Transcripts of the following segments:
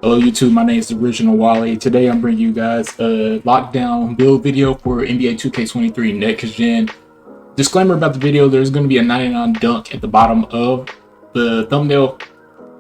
Hello YouTube, my name is the Original Wally. Today I'm bringing you guys a lockdown build video for NBA 2K23 Next Gen. Disclaimer about the video, there's going to be a 99 dunk at the bottom of the thumbnail.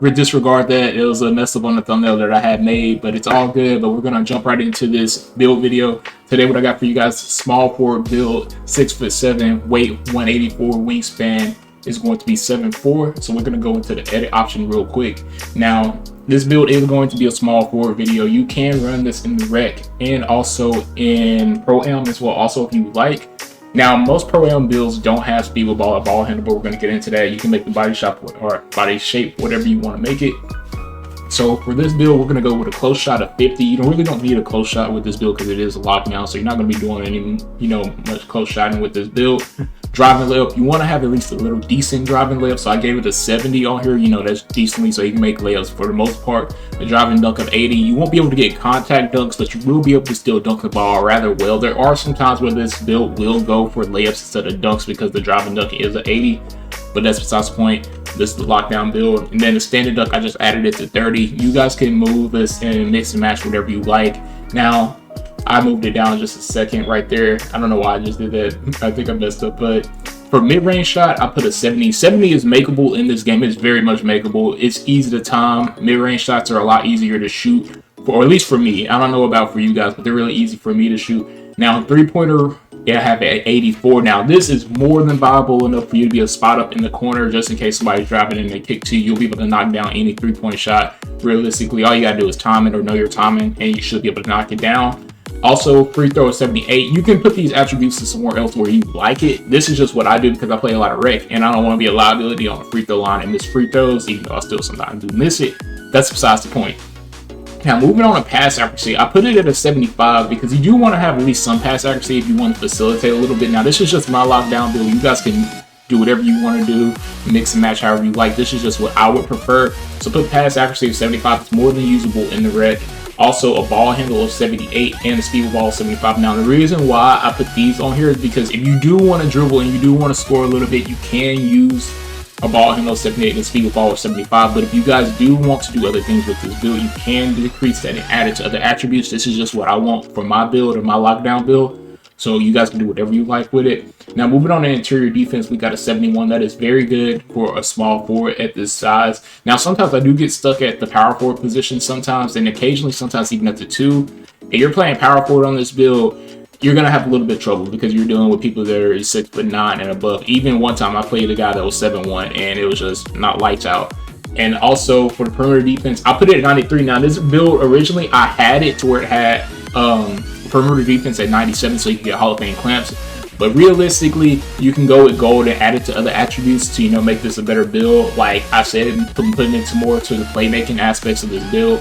Disregard that, it was a mess up on the thumbnail that I had made, but it's all good. But we're going to jump right into this build video. Today what I got for you guys, small forward build, 6'7", weight 184, wingspan is going to be 7'4". So we're going to go into the edit option real quick. Now, this build is going to be a small forward video. You can run this in the rec and also in Pro-Am as well, also if you like. Now, most Pro-Am builds don't have speed with ball or ball handle, but we're going to get into that. You can make the body shape, whatever you want to make it. So for this build, we're going to go with a close shot of 50. You really don't need a close shot with this build because it is a lockdown, so you're not going to be doing any, much close shotting with this build. Driving layup, you want to have at least a little decent driving layup, so I gave it a 70 on here. That's decently, so you can make layups for the most part. A driving dunk of 80, you won't be able to get contact dunks, but you will be able to still dunk the ball rather well. There are some times where this build will go for layups instead of dunks because the driving dunk is an 80, but that's besides the point. This is the lockdown build. And then the standard dunk, I just added it to 30. You guys can move this and mix and match whatever you like. Now, I moved it down just a second right there. I don't know why I just did that. I think I messed up, but for mid-range shot, I put a 70. 70 is makeable in this game. It's very much makeable. It's easy to time. Mid-range shots are a lot easier to shoot, or at least for me. I don't know about for you guys, but they're really easy for me to shoot. Now, three-pointer, yeah, I have it at 84. Now, this is more than viable enough for you to be a spot up in the corner just in case somebody's driving and they kick to you. You'll be able to knock down any three-point shot. Realistically, all you gotta do is time it or know your timing, and you should be able to knock it down. Also, free throw is 78. You can put these attributes to somewhere else where you like it. This is just what I do because I play a lot of rec, and I don't want to be a liability on the free throw line and miss free throws, even though I still sometimes do miss it. That's besides the point. Now, moving on to pass accuracy, I put it at a 75 because you do want to have at least some pass accuracy if you want to facilitate a little bit. Now, this is just my lockdown build. You guys can do whatever you want to do, mix and match however you like. This is just what I would prefer. So put pass accuracy of 75. It's more than usable in the rec. Also, a ball handle of 78 and a speed with ball of 75. Now, the reason why I put these on here is because if you do want to dribble and you do want to score a little bit, you can use a ball handle of 78 and a speed with ball of 75. But if you guys do want to do other things with this build, you can decrease that and add it to other attributes. This is just what I want for my build or my lockdown build. So you guys can do whatever you like with it. Now, moving on to interior defense, we got a 71. That is very good for a small forward at this size. Now, sometimes I do get stuck at the power forward position sometimes, and occasionally sometimes even at the 2. If you're playing power forward on this build, you're going to have a little bit of trouble because you're dealing with people that are 6'9" and above. Even one time I played a guy that was 7'1", and it was just not lights out. And also for the perimeter defense, I put it at 93. Now, this build originally I had it to where it had perimeter defense at 97, so you can get Hall of Fame clamps. But realistically, you can go with gold and add it to other attributes to make this a better build. Like I said, putting it more to the playmaking aspects of this build.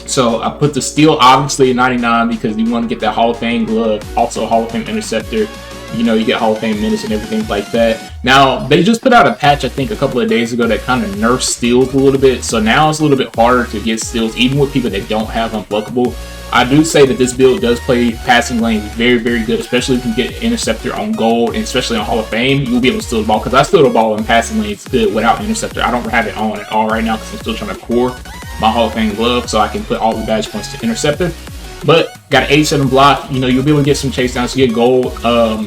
So I put the steal obviously at 99 because you want to get that Hall of Fame glove, also Hall of Fame interceptor. You get Hall of Fame minutes and everything like that. Now, they just put out a patch, I think, a couple of days ago that kind of nerfs steals a little bit. So now it's a little bit harder to get steals, even with people that don't have unblockable. I do say that this build does play passing lanes very, very good, especially if you get interceptor on gold, and especially on Hall of Fame, you'll be able to steal the ball. Because I steal the ball in passing lanes good without interceptor. I don't have it on at all right now because I'm still trying to core my Hall of Fame glove so I can put all the badge points to interceptor. But got an 87 block. You'll be able to get some chase downs. You get gold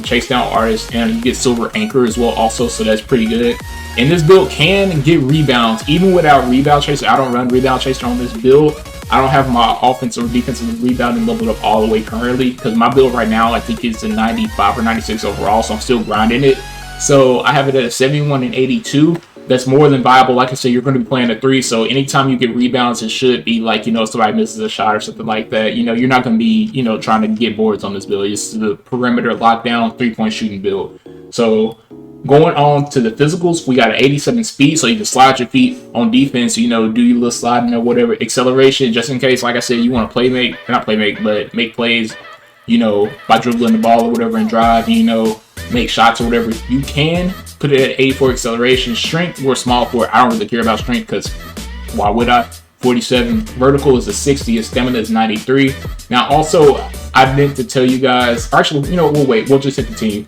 chase down artist, and you get silver anchor as well also, so that's pretty good. And this build can get rebounds even without rebound chaser. I don't run rebound chaser on this build. I don't have my offensive or defensive rebounding leveled up all the way currently because my build right now I think is a 95 or 96 overall, so I'm still grinding it. So I have it at a 71 and 82. That's more than viable. Like I said, you're going to be playing a 3, so anytime you get rebounds, it should be like, somebody misses a shot or something like that. You're not going to be, trying to get boards on this build. It's the perimeter lockdown 3-point shooting build. So going on to the physicals, we got an 87 speed, so you can slide your feet on defense, do your little sliding or whatever. Acceleration, just in case, like I said, you want to but make plays, by dribbling the ball or whatever and drive, make shots or whatever. You can put it at 84 acceleration. Strength or small forward, I don't really care about strength because why would I? 47. Vertical is a 60. His stamina is 93. Now, also, I meant to tell you guys, actually, we'll wait. We'll just hit continue.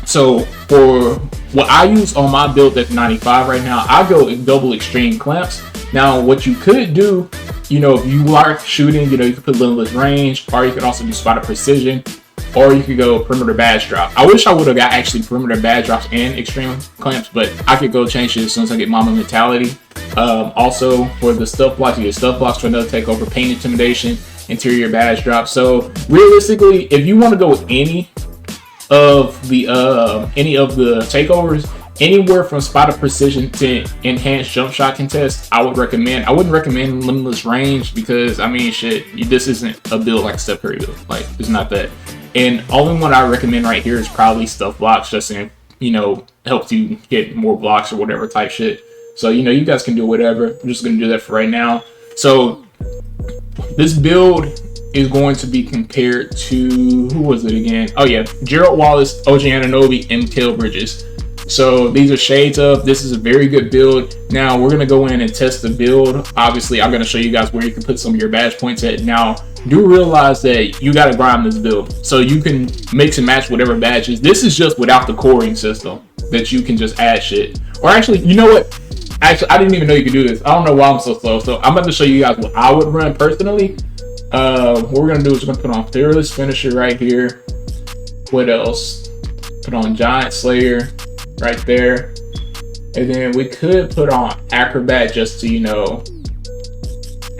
So for what I use on my build at 95 right now, I go double extreme clamps Now, what you could do, you know, if you are shooting, you know, you could put limitless range, or you could also do spot of precision, or you could go perimeter badge drop. I wish I would have got actually perimeter badge drops and extreme clamps, but I could go change it as soon as I get mama mentality. Also, for the stuff blocks, you get stuff blocks for another takeover, pain intimidation, interior badge drop. So realistically, if you want to go with any of the takeovers, anywhere from spot of precision to enhanced jump shot contest, I would recommend. I wouldn't recommend limitless range because, I mean, shit, this isn't a build like a Steph Curry build. Like, it's not that. And only one I recommend right here is probably stuff blocks, just in, you know, helps you get more blocks or whatever type shit. So, you know, you guys can do whatever. I'm just going to do that for right now. So this build is going to be compared to, who was it again? Oh yeah, Gerald Wallace, OG Anunoby, and Mikal Bridges. So these are shades of. This is a very good build. Now we're gonna go in and test the build. Obviously, I'm gonna show you guys where you can put some of your badge points at. Now, do realize that you gotta grind this build, so you can mix and match whatever badges. This is just without the coring system that you can just add shit. Or actually, you know what? Actually, I didn't even know you could do this. I don't know why I'm so slow. So I'm about to show you guys what I would run personally. What we're gonna do is we're gonna put on Fearless Finisher right here. What else? Put on Giant Slayer right there, and then we could put on Acrobat just to, you know,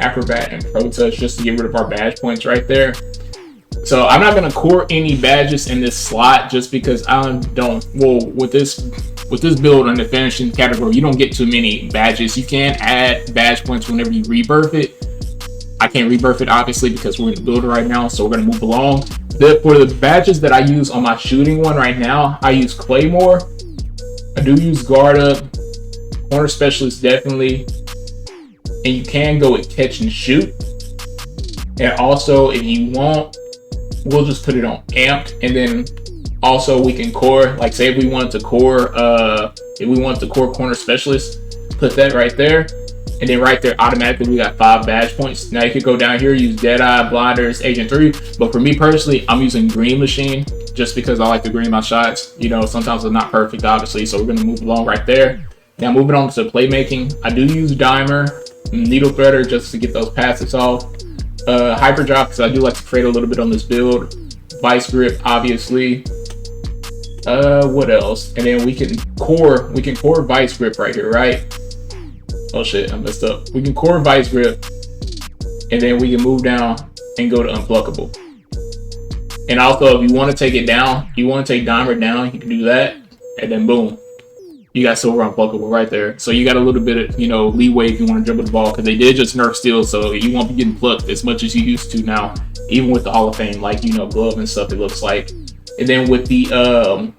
Acrobat and Pro Touch just to get rid of our badge points right there. So I'm not gonna core any badges in this slot just because I don't. Well, with this build on the finishing category, you don't get too many badges. You can add badge points whenever you rebirth it. I can't rebirth it obviously because we're in the builder right now, so we're gonna move along. For the badges that I use on my shooting one right now, I use Claymore. I do use Guard Up, Corner Specialist definitely, and you can go with Catch and Shoot. And also, if you want, we'll just put it on Amped, and then also we can core. Like, say if we want to core, Corner Specialist, put that right there, and then right there automatically we got 5 badge points. Now you could go down here, use Deadeye, Blinders, Agent 3, but for me personally, I'm using Green Machine just because I like to green my shots. You know, sometimes it's not perfect, obviously, so we're gonna move along right there. Now moving on to playmaking, I do use Dimer, Needle Threader just to get those passes off. Hyper Drop because I do like to trade a little bit on this build. Vice Grip, obviously. What else? And then we can core Vice Grip right here, right? Oh shit, I messed up. We can core Vice Grip, and then we can move down and go to Unpluckable. And also, if you want to take it down, you want to take Dimer down, you can do that, and then boom, you got Silver Unpluckable right there. So you got a little bit of, you know, leeway if you want to dribble the ball, because they did just nerf Steel, so you won't be getting plucked as much as you used to now, even with the Hall of Fame, like, you know, glove and stuff, it looks like. And then with the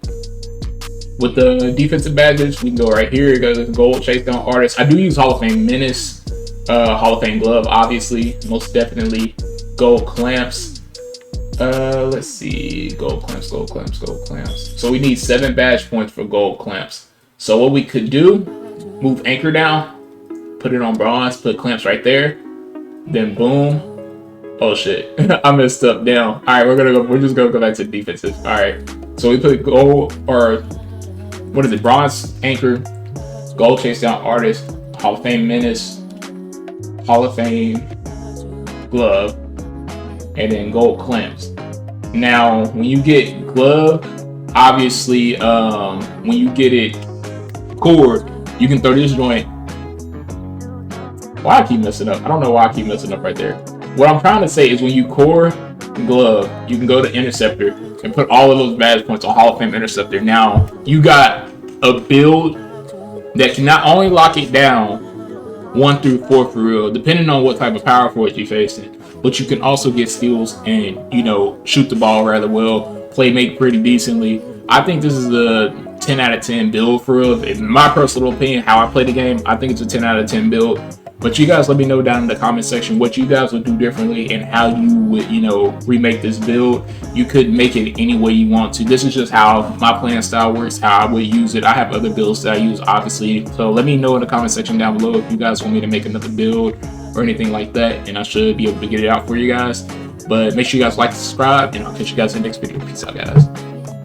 defensive badges, we can go right here. Go to the Gold Chase Down Artist. I do use Hall of Fame Menace, Hall of Fame Glove, obviously, most definitely. Gold Clamps. Let's see, gold clamps. So we need 7 badge points for gold clamps. So what we could do, move anchor down, put it on bronze, put clamps right there, then boom. Oh shit, I messed up down. All right, we're just gonna go back to defensive. All right, so we put gold, or what is it, bronze anchor, gold chase down artist, Hall of Fame Menace, Hall of Fame glove, and then gold clamps. Now, when you get glove, obviously, when you get it cored, you can throw this joint. Why I keep messing up? I don't know why I keep messing up right there. What I'm trying to say is when you core glove, you can go to Interceptor and put all of those badge points on Hall of Fame Interceptor. Now, you got a build that can not only lock it down 1 through 4 for real, depending on what type of power forward you're facing, but you can also get steals and, you know, shoot the ball rather well, play make pretty decently. I think this is a 10 out of 10 build for real. In my personal opinion, how I play the game, I think it's a 10 out of 10 build. But you guys let me know down in the comment section what you guys would do differently and how you would, you know, remake this build. You could make it any way you want to. This is just how my playing style works, how I would use it. I have other builds that I use, obviously. So let me know in the comment section down below if you guys want me to make another build or anything like that, and I should be able to get it out for you guys. But make sure you guys like and subscribe, and I'll catch you guys in the next video. Peace out, guys.